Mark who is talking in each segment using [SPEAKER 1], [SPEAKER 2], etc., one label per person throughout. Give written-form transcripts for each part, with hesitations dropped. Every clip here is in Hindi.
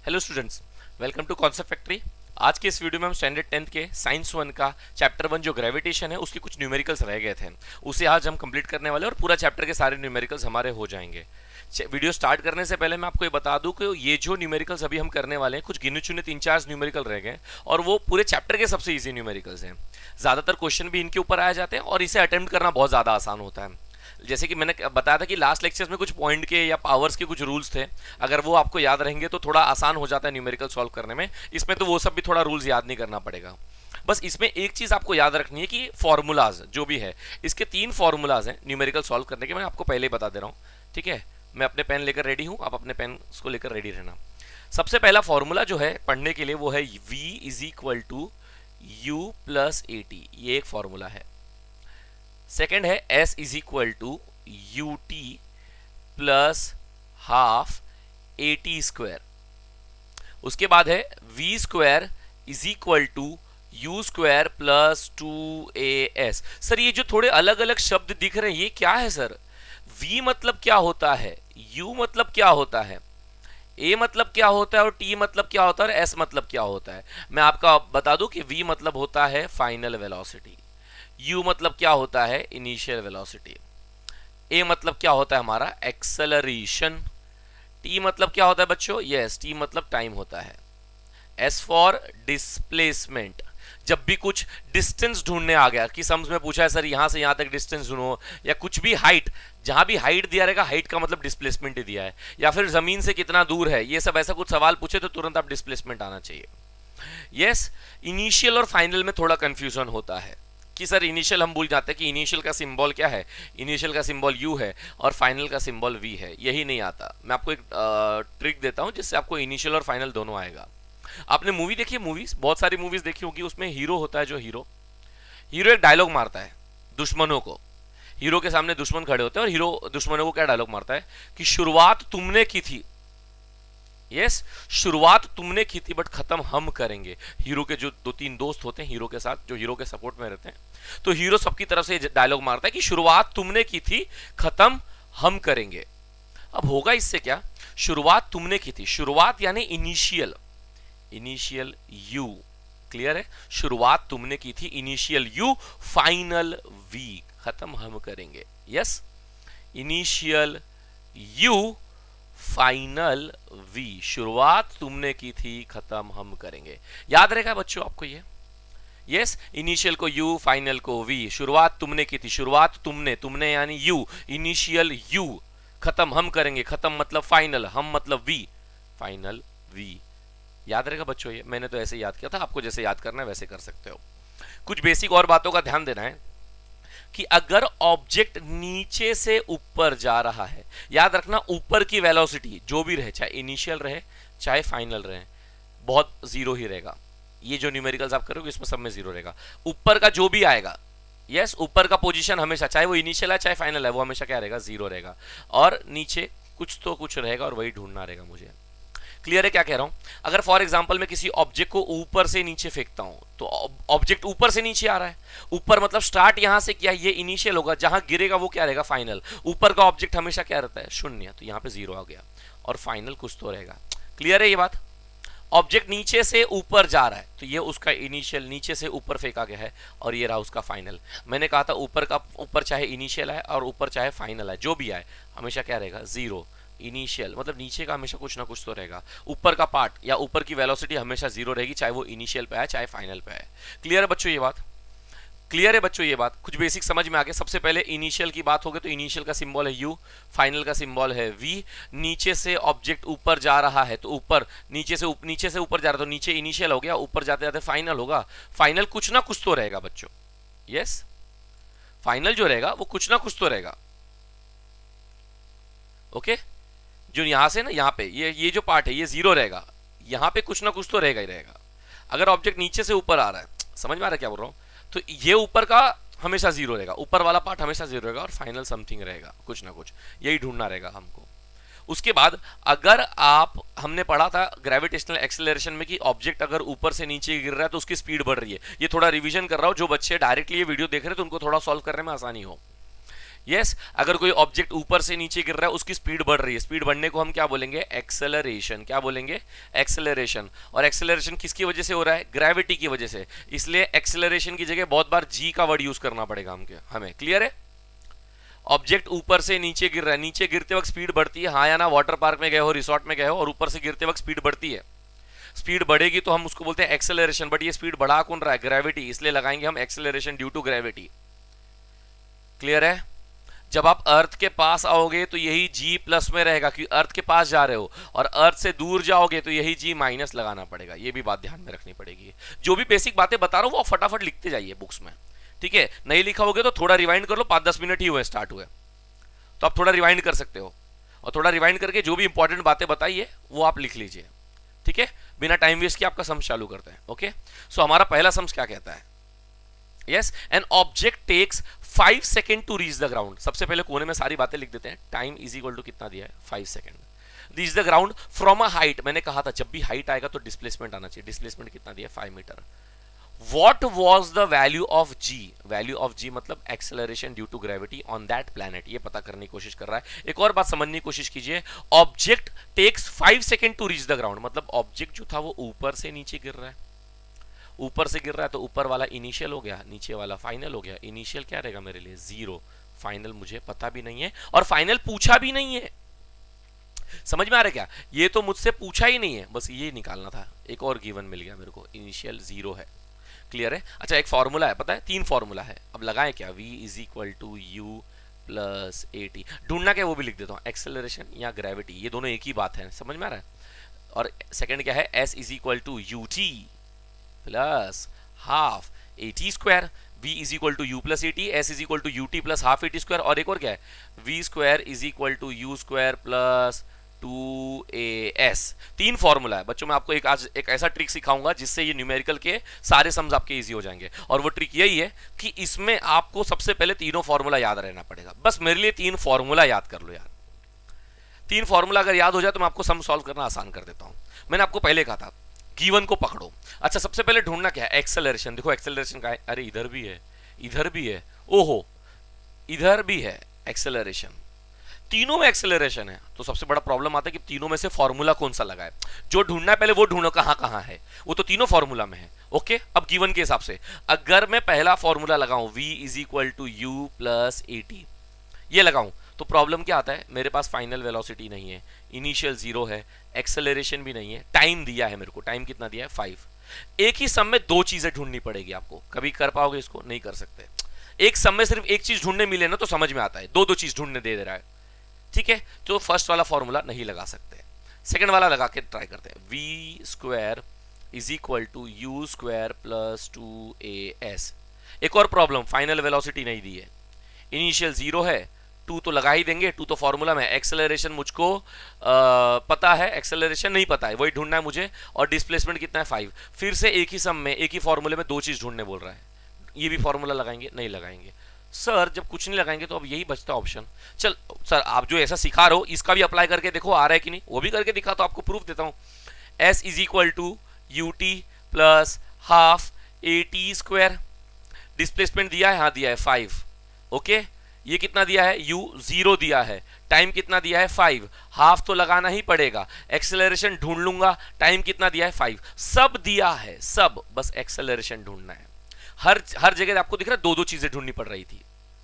[SPEAKER 1] Hello students, welcome to concept factory. आज के इस वीडियो में हम स्टैंडर्ड 10th के साइंस 1 का चैप्टर 1 जो ग्रेविटेशन है उसके कुछ न्यूमेरिकल्स रह गए थे, उसे आज हम कंप्लीट करने वाले और पूरा चैप्टर के सारे न्यूमेरिकल्स हमारे हो जाएंगे। वीडियो स्टार्ट करने से पहले मैं आपको ये बता दूं कि ये जो न्यूमेरिकल्स अभी हम करने वाले हैं, कुछ गिने चुने 3-4 न्यूमेरिकल रह गए और वो पूरे चैप्टर के सबसे ईजी न्यूमेरिकल्स हैं। ज़्यादातर क्वेश्चन भी इनके ऊपर आए जाते हैं और इसे अटेम्प्ट करना बहुत ज़्यादा आसान होता है। जैसे कि मैंने बताया था कि लास्ट लेक्चर्स में कुछ पॉइंट के या पावर्स के कुछ रूल्स थे, अगर वो आपको याद रहेंगे तो थोड़ा आसान हो जाता है न्यूमेरिकल सॉल्व करने में। इसमें तो वो सब भी थोड़ा रूल्स याद नहीं करना पड़ेगा। बस इसमें एक चीज आपको याद रखनी है कि फॉर्मूलाज जो भी है, इसके 3 फॉर्मूलाज हैं न्यूमेरिकल सॉल्व करने के। मैं आपको पहले ही बता दे रहा हूँ, ठीक है। मैं अपने पेन लेकर रेडी हूँ, आप अपने पेन को लेकर रेडी रहना। सबसे पहला फॉर्मूला जो है पढ़ने के लिए वो है v is equal to u plus a t, ये एक फॉर्मूला है। सेकेंड है s is equal to u t plus half a t square. उसके बाद है v square is equal to u square plus 2as। Sir ये जो थोड़े अलग अलग शब्द दिख रहे हैं ये क्या है सर? v मतलब क्या होता है, u मतलब क्या होता है, a मतलब क्या होता है और t मतलब क्या होता है और s मतलब क्या होता है? मैं आपका बता दूं कि v मतलब होता है फाइनल वेलोसिटी, u मतलब क्या होता है इनिशियल वेलोसिटी, a मतलब क्या होता है हमारा एक्सेलरेशन, t मतलब क्या होता है बच्चों, यस t मतलब टाइम होता है, s फॉर डिस्प्लेसमेंट। जब भी कुछ डिस्टेंस ढूंढने आ गया कि सम्स में पूछा है सर यहां से यहां तक डिस्टेंस ढूंढो, या कुछ भी हाइट, जहां भी हाइट दिया रहेगा हाइट का मतलब डिस्प्लेसमेंट ही दिया है, या फिर जमीन से कितना दूर है, ये सब ऐसा कुछ सवाल पूछे तो तुरंत आप डिस्प्लेसमेंट आना चाहिए। यस, इनिशियल और फाइनल में थोड़ा कंफ्यूजन होता है कि सर इनिशियल हम भूल जाते हैं कि इनिशियल का सिंबल क्या है, इनिशियल का सिंबल यू है और फाइनल का सिंबल वी है, यही नहीं आता। मैं आपको एक ट्रिक देता हूं जिससे आपको इनिशियल और फाइनल दोनों आएगा। आपने मूवी देखी है, मूवीज बहुत सारी मूवीज देखी होगी, उसमें हीरो होता है, जो हीरो हीरो एक डायलॉग मारता है दुश्मनों को। हीरो के सामने दुश्मन खड़े होते हैं और हीरो दुश्मनों को क्या डायलॉग मारता है कि शुरुआत तुमने की थी, यस शुरुआत तुमने की थी बट खत्म हम करेंगे। हीरो के जो 2-3 दोस्त होते हैं हीरो के साथ, जो हीरो के सपोर्ट में रहते हैं, तो हीरो सबकी तरफ से डायलॉग मारता है कि शुरुआत तुमने की थी खत्म हम करेंगे। अब होगा इससे क्या, शुरुआत तुमने की थी, शुरुआत यानी इनिशियल, इनिशियल यू, क्लियर है, शुरुआत तुमने की थी इनिशियल यू, फाइनल वी, खत्म हम करेंगे। Yes, initial u final v, शुरुआत तुमने की थी खत्म हम करेंगे। याद रहेगा बच्चों आपको ये? यस, इनिशियल को यू, फाइनल को वी, शुरुआत तुमने की थी, शुरुआत तुमने, तुमने यानी यू, इनिशियल यू, खत्म हम करेंगे, खत्म मतलब फाइनल, हम मतलब वी, फाइनल वी। याद रहेगा बच्चों ये? मैंने तो ऐसे याद किया था, आपको जैसे याद करना है वैसे कर सकते हो। कुछ बेसिक और बातों का ध्यान देना है कि अगर ऑब्जेक्ट नीचे से ऊपर जा रहा है, याद रखना ऊपर की वेलोसिटी जो भी रहे, चाहे इनिशियल रहे चाहे फाइनल रहे, बहुत जीरो ही रहेगा। ये जो न्यूमेरिकल्स आप करोगे इसमें सब में जीरो रहेगा। ऊपर का जो भी आएगा, यस ऊपर का पोजीशन हमेशा, चाहे वो इनिशियल है चाहे फाइनल है, वो हमेशा क्या रहेगा, जीरो रहेगा। और नीचे कुछ तो कुछ रहेगा और वही ढूंढना रहेगा मुझे। क्लियर है क्या कह रहा हूं? अगर फॉर एग्जांपल मैं किसी ऑब्जेक्ट को ऊपर से नीचे फेंकता हूं तो ऑब्जेक्ट ऊपर से नीचे आ रहा है, ऊपर मतलब स्टार्ट यहां से किया, ये इनिशियल होगा, जहां गिरेगा वो क्या रहेगा, फाइनल। ऊपर का ऑब्जेक्ट हमेशा क्या रहता है, शून्य, तो यहां पे जीरो आ गया और फाइनल कुछ तो रहेगा। क्लियर है ये बात? ऑब्जेक्ट नीचे से ऊपर जा रहा है तो ये उसका इनिशियल, नीचे से ऊपर फेंका गया है, और ये रहा उसका फाइनल। मैंने कहा था ऊपर का, ऊपर चाहे इनिशियल है और ऊपर चाहे फाइनल है, जो भी आए हमेशा क्या रहेगा, जीरो। इनिशियल मतलब नीचे का हमेशा कुछ ना कुछ तो रहेगा, ऊपर का पार्ट या ऊपर की वेलोसिटी हमेशा जीरो रहेगी, चाहे वो इनिशियल पे आए चाहे फाइनल पे आए। क्लियर है बच्चों ये बात? क्लियर है बच्चों ये बात? कुछ बेसिक समझ में आ गया? सबसे पहले इनिशियल की बात हो गई तो इनिशियल का सिंबल है यू, फाइनल का सिंबल है वी। नीचे से ऑब्जेक्ट ऊपर जा रहा है तो ऊपर, नीचे से ऊपर जा रहा है तो नीचे इनिशियल हो गया, ऊपर जाते जाते फाइनल होगा। फाइनल कुछ ना कुछ तो रहेगा बच्चों, यस फाइनल जो रहेगा वो कुछ ना कुछ तो रहेगा। ओके, जो यहां से ना यहाँ पे ये जो पार्ट है ये जीरो रहेगा, यहाँ पे कुछ ना कुछ तो रहेगा ही रहेगा। अगर ऑब्जेक्ट नीचे से ऊपर आ रहा है, समझ में आ रहा है क्या बोल रहा हूँ, तो ये ऊपर का हमेशा जीरो रहेगा, ऊपर वाला पार्ट हमेशा जीरो रहेगा और फाइनल समथिंग रहेगा, कुछ ना कुछ, यही ढूंढना रहेगा हमको। उसके बाद अगर आप, हमने पढ़ा था ग्रेविटेशनल एक्सेलरेशन में कि ऑब्जेक्ट अगर ऊपर से नीचे गिर रहा है तो उसकी स्पीड बढ़ रही है। ये थोड़ा रिवीजन कर रहा हूं, जो बच्चे डायरेक्टली ये वीडियो देख रहे हैं तो उनको थोड़ा सॉल्व करने में आसानी हो। यस अगर कोई ऑब्जेक्ट ऊपर से नीचे गिर रहा है उसकी स्पीड बढ़ रही है, स्पीड बढ़ने को हम क्या बोलेंगे, एक्सेलरेशन। क्या बोलेंगे, एक्सेलरेशन। और एक्सेलरेशन किसकी वजह से हो रहा है, ग्रेविटी की वजह से, इसलिए एक्सेलरेशन की जगह बहुत बार जी का वर्ड यूज करना पड़ेगा हमें। क्लियर है, ऑब्जेक्ट ऊपर से नीचे गिर रहा है, नीचे गिरते वक्त स्पीड बढ़ती है, हाँ या ना, वाटर पार्क में गए हो, रिसोर्ट में गए हो और ऊपर से गिरते वक्त स्पीड बढ़ती है, स्पीड बढ़ेगी तो हम उसको बोलते हैं एक्सेलरेशन। बट ये स्पीड बढ़ा कौन रहा है, ग्रेविटी, इसलिए लगाएंगे हम acceleration due to gravity. Clear है, जब आप अर्थ के पास आओगे तो यही जी प्लस में रहेगा क्योंकि अर्थ के पास जा रहे हो, और अर्थ से दूर जाओगे तो यही जी माइनस लगाना पड़ेगा। ये भी बात ध्यान में रखनी पड़ेगी। जो भी बेसिक बातें बता रहा हूं वो फटाफट लिखते जाइए बुक्स में, ठीक है। नहीं लिखा होगे तो थोड़ा रिवाइंड कर लो, 5-10 मिनट ही हुए स्टार्ट हुए, तो आप थोड़ा रिवाइंड कर सकते हो, और थोड़ा रिवाइंड करके जो भी इंपॉर्टेंट बातें बताइए वो आप लिख लीजिए, ठीक है। बिना टाइम वेस्ट किए आपका सम्स चालू करते हैं। ओके, सो हमारा पहला सम्स क्या कहता है, yes an object takes 5 second to reach the ground. सबसे पहले कोने में सारी बातें लिख देते हैं। टाइम इज इक्वल टू कितना दिया है, 5 second. Reach the ground from a height, मैंने कहा था जब भी हाइट आएगा तो डिस्प्लेसमेंट आना चाहिए, डिस्प्लेसमेंट कितना दिया है, 5 metre. What was the value of g? Value of g मतलब acceleration due to gravity on that planet, ये पता करने की कोशिश कर रहा है। एक और बात समझने की कोशिश कीजिए, object takes 5 second to reach the ground, मतलब ऑब्जेक्ट जो था वो ऊपर से नीचे गिर रहा है, ऊपर से गिर रहा है तो ऊपर वाला इनिशियल हो गया, नीचे वाला फाइनल हो गया। इनिशियल क्या रहेगा मेरे लिए, 0, फाइनल मुझे पता भी नहीं है और फाइनल पूछा भी नहीं है। समझ में आ रहा है क्या, ये तो मुझसे पूछा ही नहीं है, बस ये निकालना था। एक और गिवन मिल गया मेरे को, इनिशियल 0 है। क्लियर है, अच्छा एक फॉर्मूला है, पता है 3 फॉर्मूला है, अब लगाएं क्या, v is equal to u plus a t. ढूंढना क्या वो भी लिख देता हूँ, एक्सेलरेशन या ग्रेविटी, ये दोनों एक ही बात है, समझ में आ रहा है। और सेकंड क्या है, s is equal to u t plus half a t square, v is equal to u plus a t, s is equal to u t plus half a t square. और एक और क्या है, v square is equal to u square plus 2as। 3 formula है बच्चों। मैं आपको आज एक ऐसा ट्रिक सिखाऊंगा जिससे ये न्यूमेरिकल के सारे सम्स आपके इजी हो जाएंगे, और वो ट्रिक यही है कि इसमें आपको सबसे पहले तीनों फॉर्मूला याद रहना पड़ेगा। बस मेरे लिए 3 फॉर्मूला याद कर लो यार, 3 फॉर्मूला अगर याद हो जाए तो मैं आपको सम सॉल्व करना आसान कर देता हूं। मैंने आपको पहले कहा था गिवन को पकड़ो। अच्छा सबसे पहले ढूंढना क्या है, एक्सेलरेशन। देखो एक्सेलरेशन का है, अरे इधर भी है, इधर भी है, ओहो इधर भी है एक्सेलरेशन, तीनों में एक्सेलरेशन है। तो सबसे बड़ा प्रॉब्लम आता है कि तीनों में से फॉर्मूला कौन सा लगाए। जो ढूंढना है पहले वो ढूंढो कहां कहां है, वो तो तीनों फॉर्मूला में है। ओके, अब गिवन के हिसाब से अगर मैं पहला फॉर्मूला लगाऊं v is equal to u plus a t, ये लगाऊं तो प्रॉब्लम क्या आता है, मेरे पास फाइनल वेलोसिटी नहीं है, इनिशियल 0 है, एक्सेलरेशन भी नहीं है, टाइम दिया है मेरे को, टाइम कितना दिया है 5। एक ही सम में 2 चीजें ढूंढनी पड़ेगी आपको, कभी कर पाओगे इसको, नहीं कर सकते। एक सम में सिर्फ एक चीज ढूंढने मिले ना तो समझ में आता है, 2 चीज ढूंढने दे रहा है, ठीक है। तो फर्स्ट वाला फॉर्मूला नहीं लगा सकते, सेकंड वाला लगा के ट्राई करते हैं। v square is equal to u square plus 2as। एक और प्रॉब्लम, फाइनल वेलोसिटी नहीं दी है, इनिशियल 0 है, 2 तो लगा ही देंगे, 2 तो फॉर्मूला में, एक्सेलरेशन मुझको पता है, एक्सेलरेशन नहीं पता है, वही ढूंढना है मुझे, और डिस्प्लेसमेंट कितना है 5। फिर से एक ही सम में एक ही फॉर्मूले में 2 चीज ढूंढने बोल रहा है, ये भी फॉर्मूला लगाएंगे, नहीं लगाएंगे। सर जब कुछ नहीं लगाएंगे तो अब यही बचता ऑप्शन। चल सर आप जो ऐसा सिखा रहे हो इसका भी अप्लाई करके देखो आ रहा है कि नहीं, वो भी करके दिखा तो आपको प्रूफ देता हूं। s is equal to u t plus half a t square, displacement दिया है, हाँ दिया है 5। ओके, ये कितना दिया है, u 0 दिया है, टाइम कितना दिया है 5, हाफ तो लगाना ही पड़ेगा, एक्सेलरेशन ढूंढ लूंगा, टाइम कितना दिया है 5, सब दिया है सब, बस एक्सेलरेशन ढूंढना है। हर जगह आपको दिख रहा है 2 चीजें ढूंढनी पड़ रही थी,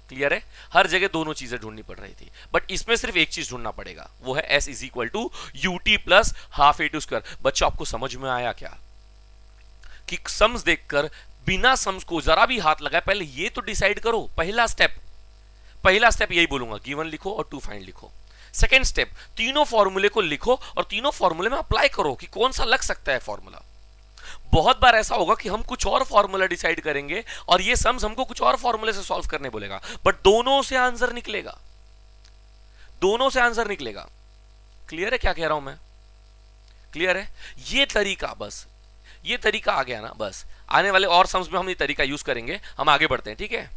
[SPEAKER 1] क्लियर है, हर जगह 2 चीजें ढूंढनी पड़ रही थी, बट इसमें सिर्फ एक चीज ढूंढना पड़ेगा, वो है s is equal to u t plus half a two square. बच्चों आपको समझ में आया क्या कि सम्स देखकर बिना सम्स को जरा भी हाथ लगाए पहले ये तो डिसाइड करो। पहला स्टेप यही बोलूंगा, गिवन लिखो और टू फाइंड लिखो। सेकेंड स्टेप, तीनों फॉर्मूले को लिखो और तीनों फॉर्मूले में अप्लाई करो कि कौन सा लग सकता है फॉर्मूला। बहुत बार ऐसा होगा कि हम कुछ और फॉर्मूला डिसाइड करेंगे और ये सम्स हमको कुछ और फॉर्मूले से सॉल्व करने बोलेगा, बट दोनों से आंसर निकलेगा, दोनों से आंसर निकलेगा। क्लियर है क्या कह रहा हूं मैं, क्लियर है। ये तरीका, बस ये तरीका आ गया ना, बस आने वाले और सम्स में हम ये तरीका यूज करेंगे। हम आगे बढ़ते हैं, ठीक है,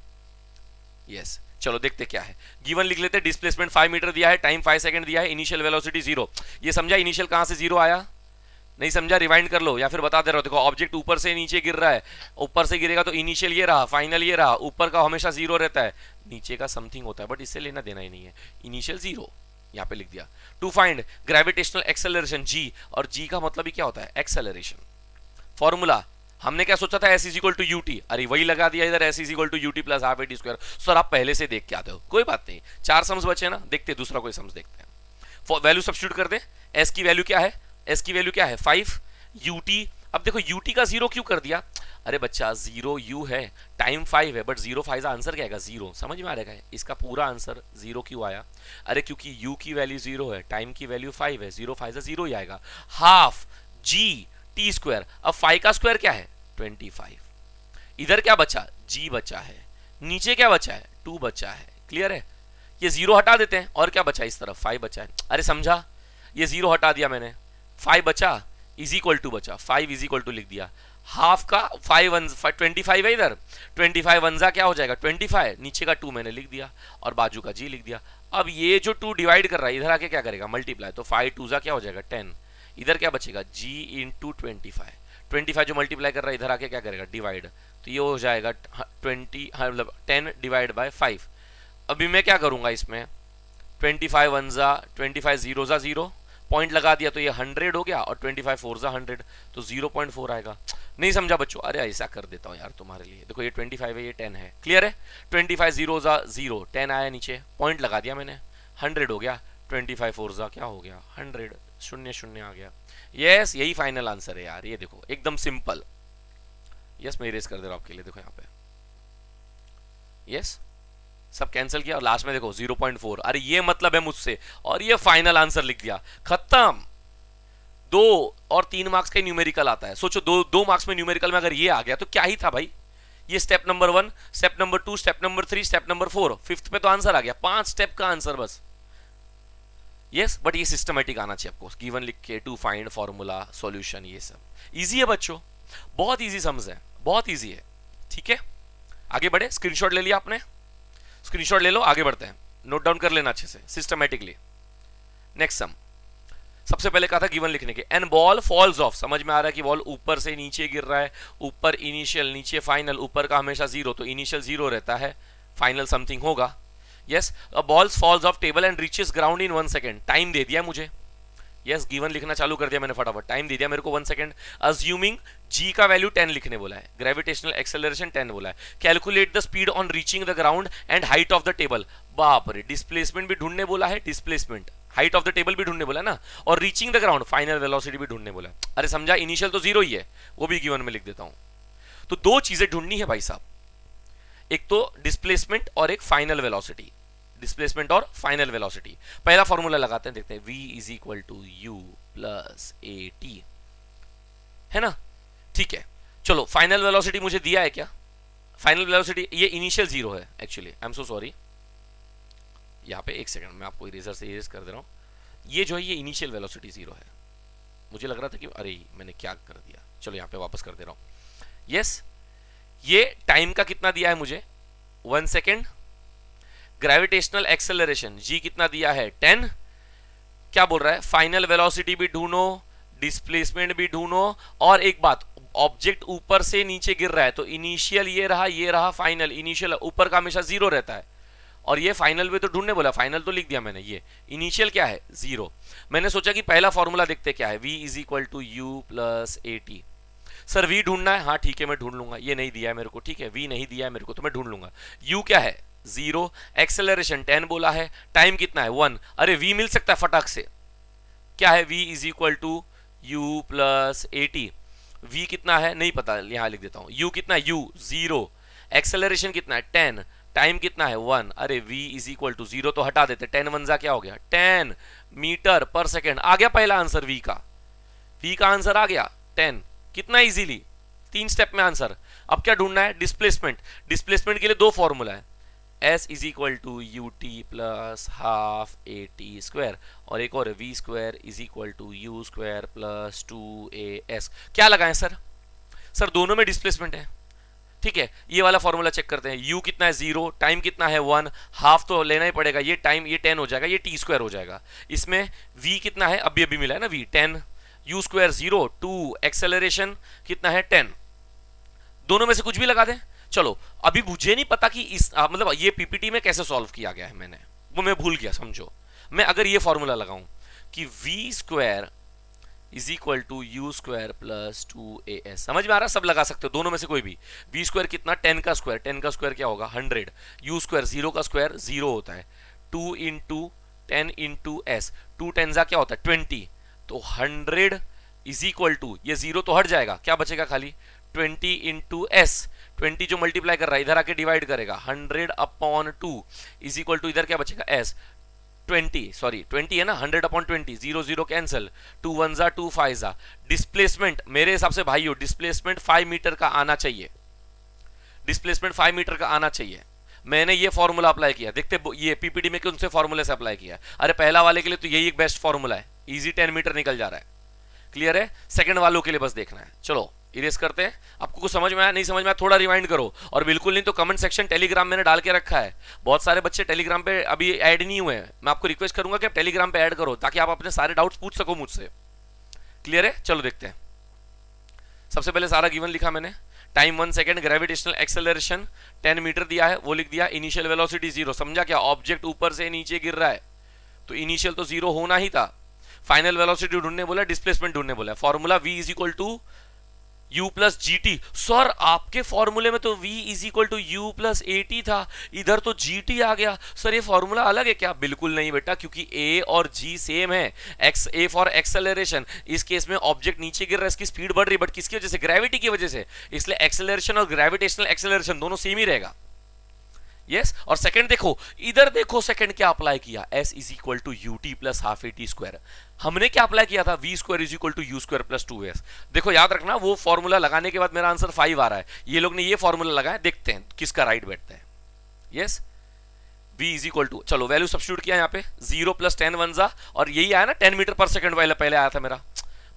[SPEAKER 1] यस चलो देखते क्या है। गिवन लिख लेते हैं, डिस्प्लेसमेंट 5 मीटर दिया है, टाइम 5 सेकंड दिया है, इनिशियल वेलोसिटी 0। ये समझा इनिशियल कहां से 0 आया, नहीं समझा रिवाइंड कर लो, या फिर बता दे रहा हूं, देखो ऑब्जेक्ट ऊपर से नीचे गिर रहा है, ऊपर से गिरेगा तो इनिशियल ये रहा, फाइनल ये रहा, ऊपर का हमेशा जीरो रहता है, नीचे का समथिंग होता है, बट इससे लेना देना ही नहीं है, इनिशियल जीरो यहां पे लिख दिया। टू फाइंड ग्रेविटेशनल एक्सेलरेशन जी, और जी का मतलब ही क्या होता है, एक्सेलरेशन। फॉर्मूला हमने क्या सोचा था, s is equal to u t, अरे वही लगा दिया इधर, s is equal to u t plus half a t square. Sir आप पहले से देख के आते हो, कोई बात नहीं, 4 सम्स बचे ना, देखते दूसरा कोई सम्स देखते हैं। वैल्यू सब्स्टिट्यूट कर दे, एस की वैल्यू क्या है, एस की वैल्यू क्या है 5, यूटी, अब देखो यूटी का जीरो क्यों कर दिया, अरे बच्चा जीरो यू है, टाइम 5 है, बट जीरो 5 का आंसर क्या आएगा, जीरो, समझ में आ रहा है इसका पूरा आंसर जीरो क्यों आया, अरे क्योंकि यू की वैल्यू जीरो है, टाइम की वैल्यू 5 है, जीरो 5 जीरो ही आएगा, हाफ जी टी स्क्वायर, अब 5 का स्क्वायर क्या है 25, इधर क्या बचा, जी बचा है, नीचे क्या बचा है 2 बचा है, क्लियर है, ये जीरो हटा देते हैं, और क्या बचा इस तरफ 5 बचा है, अरे समझा, ये जीरो हटा दिया मैंने, 5 बचा इज इक्वल टू बचा, 5 इज इक्वल टू लिख दिया, हाफ का 25 है इधर, 25 वंजा क्या हो जाएगा 25, नीचे का 2 मैंने लिख दिया, और बाजू का जी लिख दिया। अब ये जो 2 डिवाइड कर रहा है इधर आके क्या करेगा मल्टीप्लाई, तो 5 2 क्या हो जाएगा 10, इधर क्या बचेगा जी इंटू 25 जो मल्टीप्लाई कर रहा है इधर आके क्या करेगा डिवाइड, तो ये हो जाएगा 20 मतलब 10 डिवाइड बाय 5। अभी मैं क्या करूंगा इसमें, 25 वंजा 25 जीरो जा जीरो, पॉइंट लगा दिया तो ये 100 हो गया, और 25 फोर जा 100, तो 0.4 आएगा। नहीं समझा बच्चों, अरे ऐसा कर देता हूँ यार तुम्हारे लिए, देखो ये 25 है, ये 10 है, क्लियर है, 25 जीरो जा जीरो, 10 आया नीचे, पॉइंट लगा दिया मैंने, 100 हो गया, 25 फोर जा क्या हो गया 100, शून्य शून्य आ गया, यस यही फाइनल आंसर है यार, ये देखो एकदम सिंपल, यस मैं इरेज कर दे रहा हूँ आपके लिए, देखो यहाँ पे, यस सब कैंसिल किया, और लास्ट में देखो 0.4, अरे ये मतलब है मुझसे, और ये फाइनल आंसर लिख दिया, खत्म। 2 और 3 मार्क्स का न्यूमेरिकल आता है, सोचो 2 मार्क्स में न्यूमेरिकल में अगर ये आ गया तो क्या ही था भाई, ये step number 1, step number 2, step number 3, step number 4, fifth पे तो आंसर आ गया, 5 स्टेप का आंसर बस, यस बट ये सिस्टमेटिक आना चाहिए आपको, गिवन लिख के, टू फाइंड, फॉर्मूला, सॉल्यूशन, ये सब इजी है बच्चों, बहुत इजी सम्स है, बहुत इजी है, ठीक है। आगे बढ़े, स्क्रीनशॉट ले लिया आपने, स्क्रीनशॉट ले लो, आगे बढ़ते हैं, नोट डाउन कर लेना अच्छे से सिस्टमैटिकली। नेक्स्ट सम, सबसे पहले कहा था गिवन लिखने के, एन बॉल फॉल्स ऑफ, समझ में आ रहा है कि बॉल ऊपर से नीचे गिर रहा है, ऊपर इनिशियल नीचे फाइनल, ऊपर का हमेशा जीरो, तो इनिशियल जीरो रहता है, फाइनल समथिंग होगा, yes, a ball falls off table and reaches ground in 1 second, time दे दिया मुझे, यस गिवन लिखना चालू कर दिया मैंने फटाफट, टाइम दे दिया मेरे को 1 सेकंड, अज्यूमिंग जी का वैल्यू 10 लिखने बोला है, ग्रेविटेशनल एक्सेलरेशन 10 बोला है, calculate the speed on reaching the ground and height of the table, बाप रे, डिस्प्लेसमेंट भी ढूंढने बोला है, displacement, height of the table भी ढूंढने बोला है ना, और reaching the ground final velocity भी ढूंढने बोला है, अरे समझा, इनिशियल तो जीरो ही है, वो भी गिवन में लिख देता हूं, तो 2 चीजें ढूंढनी है भाई साहब, एक तो डिस्प्लेसमेंट और एक फाइनल वेलोसिटी, डिस्प्लेसमेंट और फाइनल वेलोसिटी। पहला फॉर्मूला लगाते हैं, देखते हैं, v is equal to u plus a t, है ना, ठीक है, चलो फाइनल वेलोसिटी मुझे दिया है क्या, फाइनल वेलोसिटी ये इनिशियल जीरो है actually, I am so sorry, यहाँ पे एक सेकंड मैं आपको इरेजर से इरेज कर दे रहा हूँ, ये जो है ये इनिशियल वेलोसिटी जीरो है, मुझे लग रहा था कि अरे मैंने क्या कर दिया, चलो यहाँ पे वापस कर दे रहा हूँ, यस ये टाइम का कितना दिया है मुझे 1 सेकेंड, ग्रेविटेशनल एक्सेलरेशन जी कितना दिया है 10, क्या बोल रहा है फाइनल वेलोसिटी भी ढूंढो, डिस्प्लेसमेंट भी ढूंढो, और एक बात, ऑब्जेक्ट ऊपर से नीचे गिर रहा है तो इनिशियल ये रहा फाइनल, इनिशियल ऊपर का हमेशा जीरो रहता है, और ये फाइनल में तो ढूंढने बोला, फाइनल तो लिख दिया मैंने, ये इनिशियल क्या है जीरो, मैंने सोचा कि पहला फॉर्मूला देखते क्या है, v is equal to u plus a t, sir v ढूंढना है, हाँ ठीक है मैं ढूंढ लूंगा, ये नहीं दिया है मेरे को, ठीक है v नहीं दिया है मेरे को तो मैं ढूंढ लूंगा, u क्या है जीरो, एक्सेलरेशन 10 बोला है, टाइम कितना है 1, अरे v मिल सकता है फटाक से, क्या है v is equal to u plus a t, v कितना है नहीं पता, यहां लिख देता हूं, u कितना है u जीरो, एक्सेलरेशन कितना है 10, टाइम कितना है 1, अरे v is equal to zero तो हटा देते, 10 वन जा क्या हो गया 10 मीटर पर सेकेंड, आ गया पहला आंसर v का आंसर आ गया 10, कितना इजीली 3 स्टेप में आंसर। अब क्या ढूंढना है, डिस्प्लेसमेंट, डिस्प्लेसमेंट के लिए 2 फॉर्मूला है, s is equal to u t plus half a t square, और एक और v square is equal to u square plus 2as, क्या लगाएं सर, सर दोनों में डिस्प्लेसमेंट है, ठीक है, ये वाला फॉर्मूला चेक करते हैं, u कितना है 0, टाइम कितना है 1, हाफ तो लेना ही पड़ेगा, ये टाइम ये 10 हो जाएगा, ये टी स्क्वायर हो जाएगा, इसमें v कितना है अभी अभी मिला है ना v 10, यू स्क्वायर 0, 2 एक्सेलरेशन कितना है 10, दोनों में से कुछ भी लगा दें। चलो अभी मुझे नहीं पता कि इस मतलब ये पीपीटी में कैसे सॉल्व किया गया है, मैंने वो मैं भूल गया। समझो मैं अगर ये फॉर्मूला लगाऊं कि v square is equal to u square plus 2as, समझ में आ रहा? सब लगा सकते हो दोनों में से कोई भी। वी स्क्वायर कितना 10 का स्क्वायर, 10 का स्क्वायर क्या होगा 100, यू स्क्वायर 0 का स्क्वायर 0 होता है, 2 इंटू 10 इंटू एस, 2 10 क्या होता है 20, तो 100 इज इक्वल टू, ये 0 तो हट जाएगा, क्या बचेगा खाली 20 इंटू एस, 20 जो मल्टीप्लाई कर रहा है इधर आके डिवाइड करेगा, 100 अपॉन 2 इज इक्वल टू इधर क्या बचेगा एस 20, सॉरी 20 है ना, 100 अपॉन 20, 0 0 कैंसिल, 2 1 जा 2 5 जा। डिस्प्लेसमेंट मेरे हिसाब से भाइयों डिस्प्लेसमेंट 5 मीटर का आना चाहिए, डिस्प्लेसमेंट 5 मीटर का आना चाहिए। मैंने ये फॉर्मूला अप्लाई किया, देखते ये पीपीटी में कौन से फॉर्मूले से अप्लाई किया। अरे पहला वाले के लिए तो यही एक बेस्ट फॉर्मूला है, इजी 10 मीटर निकल जा रहा है, क्लियर है। सेकंड वालों के लिए बस देखना है। चलो इरेज करते हैं। आपको कुछ समझ में आया, नहीं समझ में आया थोड़ा रिवाइंड करो, और बिल्कुल नहीं तो कमेंट सेक्शन टेलीग्राम मैंने डाल के रखा है। बहुत सारे बच्चे टेलीग्राम पे अभी ऐड नहीं हुए हैं, मैं आपको रिक्वेस्ट करूंगा कि आप टेलीग्राम पे ऐड करो ताकि आप अपने सारे डाउट्स पूछ सको मुझसे, क्लियर है। चलो देखते हैं। सबसे पहले सारा गिवन लिखा मैंने, time 1 second, gravitational acceleration 10 metre दिया है, वो लिख दिया, इनिशियल वेलोसिटी 0, समझा क्या, ऑब्जेक्ट ऊपर से नीचे गिर रहा है तो इनिशियल तो 0 होना ही था। फाइनल वेलोसिटी ढूंढने बोला, डिस्प्लेसमेंट ढूंढने बोला, formula v is equal to u plus g t. Sir आपके फॉर्मूले में तो v is equal to u plus a t था, इधर तो जी टी आ गया। सर ये फॉर्मूला अलग है क्या? बिल्कुल नहीं बेटा, क्योंकि a और g सेम है। x a फॉर एक्सेलरेशन, इस केस में ऑब्जेक्ट नीचे गिर रहा है, इसकी स्पीड बढ़ रही है, बट किसकी वजह से? ग्रेविटी की वजह से, इसलिए एक्सेलरेशन और ग्रेविटेशनल एक्सेलरेशन दोनों सेम ही रहेगा। यस और सेकंड देखो, इधर देखो सेकंड क्या अप्लाई किया, s is equal to u t plus half a t square. हमने क्या अप्लाई किया था, v square is equal to u square plus 2s। देखो याद रखना, वो फॉर्मूला लगाने के बाद मेरा आंसर 5 आ रहा है, ये लोग ने ये फॉर्मूला लगाया, देखते हैं किसका राइट बैठता है। Yes v is equal to, चलो वैल्यू सब्स्टिट्यूट किया यहाँ पे, 0 प्लस 10 1 जा, और यही आया ना 10 मीटर पर सेकंड वाला, पहले आया था मेरा,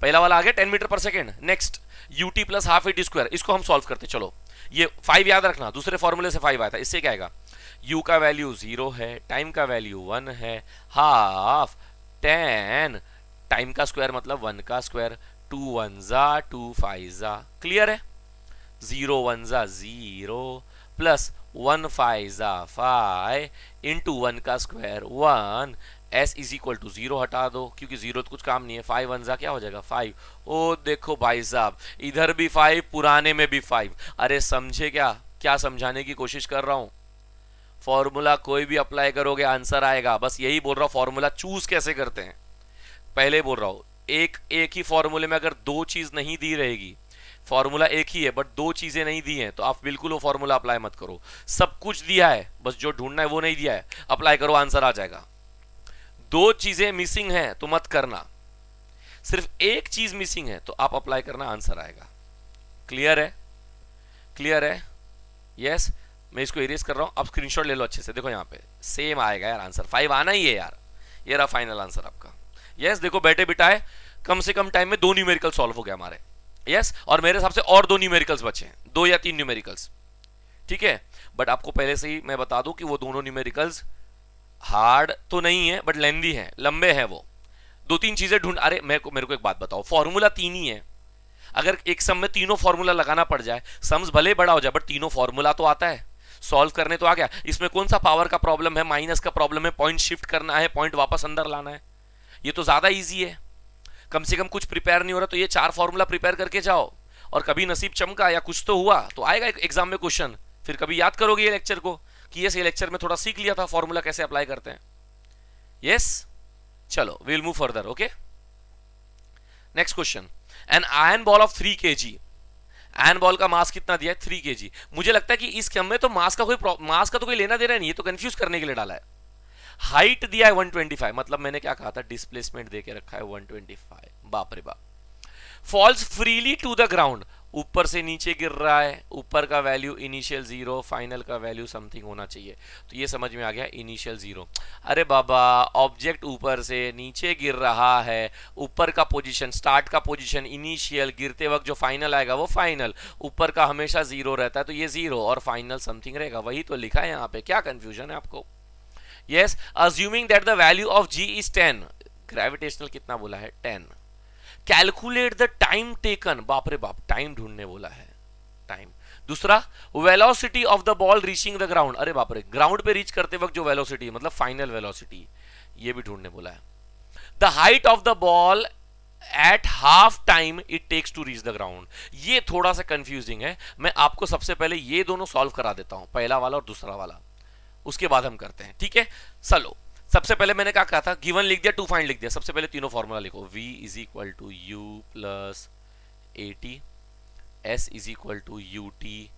[SPEAKER 1] पहला वाला आ गया 10 मीटर पर second. Next ut plus half a t square, इसको हम सॉल्व करते। चलो ये 5 याद रखना, दूसरे फॉर्मूले से 5 आया था, इससे क्या आएगा, u का वैल्यू 0 है, टाइम का वैल्यू 1 है, हाफ 10, टाइम का स्क्वायर मतलब 1 का स्क्वायर, 2 1 जा 2 5 जा, क्लियर है। 0 1 जा 0 प्लस 1 5 जा 5 इंटू 1 का square 1, s is equal to 0 हटा दो क्योंकि 0 तो कुछ काम नहीं है, 5 1 जा क्या हो जाएगा 5। ओ देखो भाई साहब, इधर भी 5, पुराने में भी 5। अरे समझे क्या, क्या समझाने की कोशिश कर रहा हूं? फॉर्मूला कोई भी अप्लाई करोगे आंसर आएगा, बस यही बोल रहा हूं फॉर्मूला चूज कैसे करते हैं। पहले बोल रहा हूं, एक ही फॉर्मूले में अगर दो चीज नहीं दी रहेगी, फॉर्मूला एक ही है बट दो चीजें नहीं दी हैं, तो आप बिल्कुल वो फॉर्मूला अप्लाई मत करो। सब कुछ दिया है, बस जो ढूंढना है वो नहीं दिया है, अप्लाई करो आंसर आ जाएगा। दो चीजें मिसिंग है तो मत करना, सिर्फ एक चीज मिसिंग है तो आप अप्लाई करना, आंसर आएगा। क्लियर है, क्लियर है। यस मैं इसको इरेज कर रहा हूं, आप स्क्रीनशॉट ले लो अच्छे से, देखो यहाँ पे सेम आएगा यार, आंसर 5 आना ही है यार। ये रहा फाइनल आंसर आपका। यस देखो बैठे बिठाए कम से कम टाइम में 2 न्यूमेरिकल सॉल्व हो गया हमारे। यस और मेरे हिसाब से और 2 न्यूमेरिकल्स बचे हैं, 2 या 3 न्यूमेरिकल्स, ठीक है। बट आपको पहले से ही मैं बता दूं कि वो दोनों न्यूमेरिकल्स हार्ड तो नहीं है बट लेंदी है, लंबे हैं वो। 2-3 चीजें ढूंढ, अरे मेरे को एक बात बताओ, फॉर्मूला 3 ही है, अगर एक सम में तीनों फॉर्मूला लगाना पड़ जाए, सम्स भले बड़ा हो जाए बट तीनों फॉर्मूला तो आता है, सॉल्व करने तो आ गया। इसमें कौन सा पावर का प्रॉब्लम है, माइनस का प्रॉब्लम है, पॉइंट शिफ्ट करना है, पॉइंट वापस अंदर लाना है, ये तो ज्यादा इजी है। कम से कम कुछ प्रिपेयर नहीं हो रहा तो ये 4 फॉर्मूला प्रिपेयर करके जाओ, और कभी नसीब चमका या कुछ तो हुआ तो आएगा एग्जाम में क्वेश्चन, फिर कभी याद करोगे ये लेक्चर को कि ये लेक्चर में थोड़ा सीख लिया था फॉर्मूला कैसे अप्लाई करते हैं। यस चलो will move further. Okay next question, an iron ball of 3 kg, iron ball का मास कितना दिया है 3 kg। मुझे लगता है कि इस क्रम में तो मास का तो कोई लेना देना नहीं, ये तो कंफ्यूज करने के लिए डाला है। हाइट दिया है 125, मतलब मैंने क्या कहा था, डिस्प्लेसमेंट दे के रखा है 125, बाप रे बाप। Falls freely to the ground, ऊपर से नीचे गिर रहा है, ऊपर का वैल्यू इनिशियल 0, फाइनल का वैल्यू समथिंग होना चाहिए, तो ये समझ में आ गया इनिशियल 0। अरे बाबा ऑब्जेक्ट ऊपर से नीचे गिर रहा है, ऊपर का पोजीशन स्टार्ट का पोजीशन इनिशियल, गिरते वक्त जो फाइनल आएगा वो फाइनल, ऊपर का हमेशा 0 रहता है तो ये 0 और फाइनल समथिंग रहेगा, वही तो लिखा है यहाँ पे, क्या कंफ्यूजन है आपको। Yes assuming that the value of g is 10, gravitational कितना बोला है 10, कैलकुलेट द टाइम टेकन, बाप रे बाप, टाइम ढूंढने बोला है, टाइम। दूसरा, velocity of the ball reaching the ground, अरे बाप रे, ग्राउंड पे रीच करते वक्त जो वेलोसिटी मतलब फाइनल वेलोसिटी, ये भी ढूंढने बोला है। The height of the ball at half time it takes to reach the ground, ये थोड़ा सा कंफ्यूजिंग है, मैं आपको सबसे पहले ये दोनों सॉल्व करा देता हूं, पहला वाला और दूसरा वाला, उसके बाद हम करते हैं, ठीक है। चलो, सबसे पहले मैंने क्या कहा था, गिवन लिख दिया, टू फाइंड लिख दिया, सबसे पहले तीनों फॉर्मूला लिखो, v is equal to u plus a t, s is equal to u t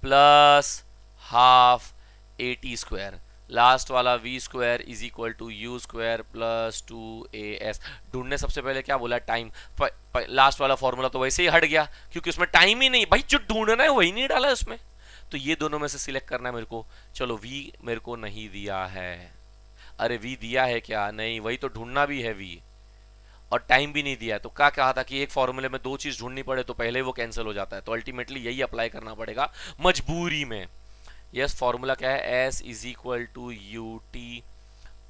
[SPEAKER 1] plus half a t square, last वाला v square is equal to u square plus two a s. ढूंढने सबसे पहले क्या बोला, टाइम, लास्ट वाला फॉर्मूला तो वैसे ही हट गया क्योंकि उसमें टाइम ही नहीं, भाई जो ढूंढना है वही नहीं डाला उसमें, तो ये दोनों में से सिलेक्ट करना है मेरे को। चलो, v मेरे को नहीं दिया है, अरे v दिया है क्या, नहीं, वही तो ढूंढना भी है v, और टाइम भी नहीं दिया है, तो क्या कहा था कि एक फॉर्मूले में दो चीज ढूंढनी पड़े तो पहले वो कैंसिल हो जाता है, तो अल्टीमेटली यही अप्लाई करना पड़ेगा मजबूरी में। यस, फॉर्मूला क्या है, s is equal to u t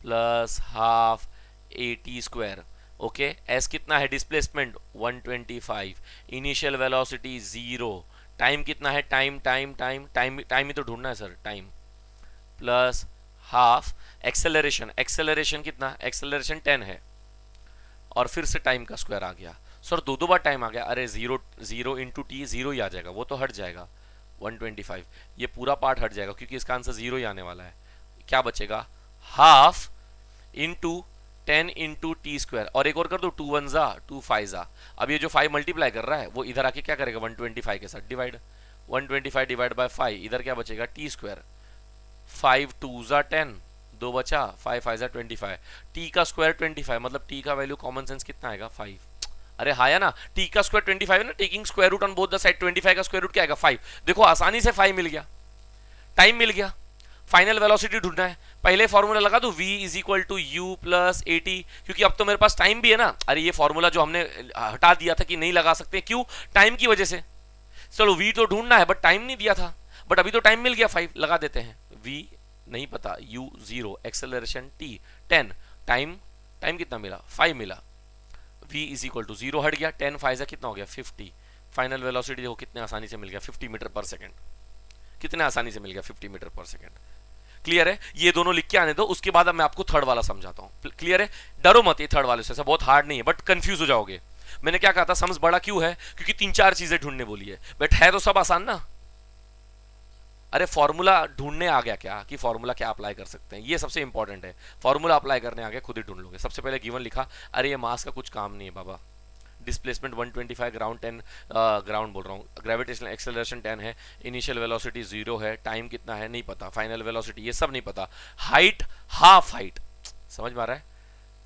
[SPEAKER 1] plus half a t square, okay. s कितना है, डिस्प्लेसमेंट 125, इनिशियल वेलोसिटी 0, टाइम कितना है, time time time time time ही तो ढूंढना है sir, time plus half acceleration, acceleration कितना, एक्सेलरेशन 10 है, और फिर से टाइम का स्क्वायर आ गया। सर दो बार टाइम आ गया, अरे 0 इंटू टी 0 ही आ जाएगा, वो तो हट जाएगा 125, ये पूरा पार्ट हट जाएगा क्योंकि इसका आंसर 0 ही आने वाला है। क्या बचेगा, half into 10 into T square, और एक और कर दो, 2 1 जा 2 5 जा, अब ये जो 5 मल्टीप्लाई कर रहा है वो इधर आके क्या करेगा, 125 के साथ डिवाइड, 125 डिवाइड बाय 5, इधर क्या बचेगा, टी स्क्वायर, 5 2 जा 10, 2 बचा, 5 5 जा 25, टी का स्क्वायर 25, मतलब टी का वैल्यू कॉमन सेंस कितना आएगा, 5, अरे हाँ है ना, टी का स्क्वायर 25 है ना, taking square root on both the side, 25 का स्क्वायर रूट क्या आएगा, 5, देखो आसानी से 5 मिल गया, टाइम मिल गया, फाइनल वेलोसिटी ढूंढना है, पहले फॉर्मूला लगा दो, v is equal to u plus a t, क्योंकि अब तो मेरे पास टाइम भी है ना, अरे ये फॉर्मूला जो हमने हटा दिया था कि नहीं लगा सकते, क्यों, टाइम की वजह से। चलो v तो ढूंढना है बट टाइम नहीं दिया था, बट अभी तो टाइम मिल गया, 5 लगा देते हैं, v नहीं पता, u 0, acceleration t 10, time time कितना मिला, 5 मिला, v इज इक्वल टू 0 हट गया, 10 5 कितना हो गया, 50, फाइनल वेलोसिटी देखो कितने आसानी से मिल गया, 50 मीटर पर सेकेंड, कितने आसानी से मिल गया, 50 मीटर पर सेकेंड। क्लियर है, ये दोनों लिख के आने दो, उसके बाद अब मैं आपको थर्ड वाला समझाता हूं। क्लियर है, डरो मत, ये थर्ड वाले से बहुत हार्ड नहीं है, बट कंफ्यूज हो जाओगे। मैंने क्या कहा था, सम्स बड़ा क्यों है, क्योंकि 3-4 चीजें ढूंढने बोली है, बट है तो सब आसान ना। अरे फॉर्मूला ढूंढने आ गया क्या, कि फॉर्मूला क्या अप्लाई कर सकते हैं, ये सबसे इंपॉर्टेंट है, फॉर्मूला अप्लाई करने आ गया खुद ही ढूंढ लोगे। सबसे पहले गिवन लिखा, अरे ये मास का कुछ काम नहीं है बाबा, डिस्प्लेसमेंट 125, ग्राउंड 10, ग्राउंड बोल रहा हूँ, ग्रेविटेशनल एक्सेलरेशन 10 है, इनिशियल वेलोसिटी 0 है, टाइम कितना है नहीं पता, फाइनल वेलोसिटी ये सब नहीं पता, हाइट हाफ हाइट, समझ में आ रहा है,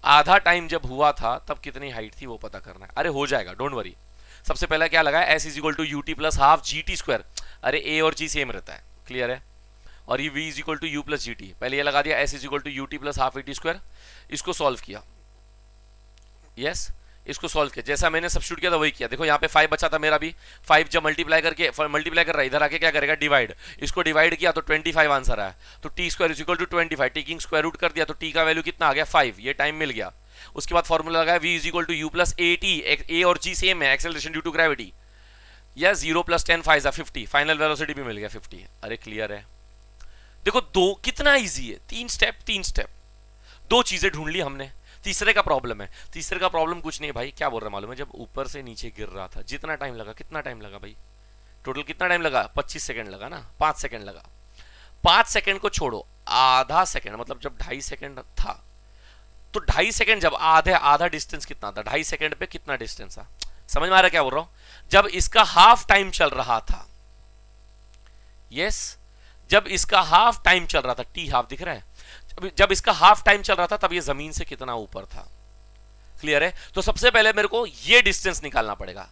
[SPEAKER 1] आधा टाइम जब हुआ था तब कितनी हाइट थी वो पता करना है। अरे हो जाएगा, डोंट वरी। सबसे पहले क्या लगा, s is equal to u t plus half g t square, अरे ए और जी सेम रहता है, क्लियर है, और ये v is equal to u plus g t, पहले ये लगा दिया, s is equal to u t plus half a t square, इसको सॉल्व किया, यस इसको सॉल्व किया, जैसा मैंने सब्स्टिट्यूट किया था वही किया। देखो यहाँ पे 5 बचा था मेरा भी, 5 जब मल्टीप्लाई कर रहा है, इधर आके क्या करेगा, डिवाइड, इसको डिवाइड किया तो 25 आंसर आया, तो t square is equal to 25, taking square root कर दिया तो टी का वैल्यू कितना आ गया, 5, ये टाइम मिल गया। उसके बाद फॉर्मूला लगाया, v is equal to u plus a t, a और जी सेम है, एक्सेलरेशन ड्यू टू ग्रेविटी, या 0 प्लस 10 5 50, फाइनल वेलोसिटी भी मिल गया 50। अरे क्लियर है, देखो दो कितना इजी है, 3 स्टेप, दो चीजें ढूंढ ली हमने। तीसरे का प्रॉब्लम है, तीसरे का प्रॉब्लम कुछ नहीं भाई, क्या बोल रहा मालूम है, जब ऊपर से नीचे गिर रहा था जितना टाइम लगा, कितना टाइम लगा भाई, टोटल कितना टाइम लगा, 25 सेकंड लगा ना, 5 सेकंड लगा, 5 सेकंड को छोड़ो, आधा सेकंड, मतलब जब 2.5 सेकंड था, तो 2.5 सेकंड जब आधा डिस्टेंस कितना था, 2.5 सेकंड पे कितना डिस्टेंस था, समझ में आ रहा है क्या बोल रहा हूं, जब इसका हाफ टाइम चल रहा था, यस जब इसका हाफ टाइम चल रहा था, टी हाफ दिख रहा है, जब इसका हाफ टाइम चल रहा था तब ये जमीन से कितना ऊपर था। क्लियर है, तो सबसे पहले मेरे को ये डिस्टेंस निकालना पड़ेगा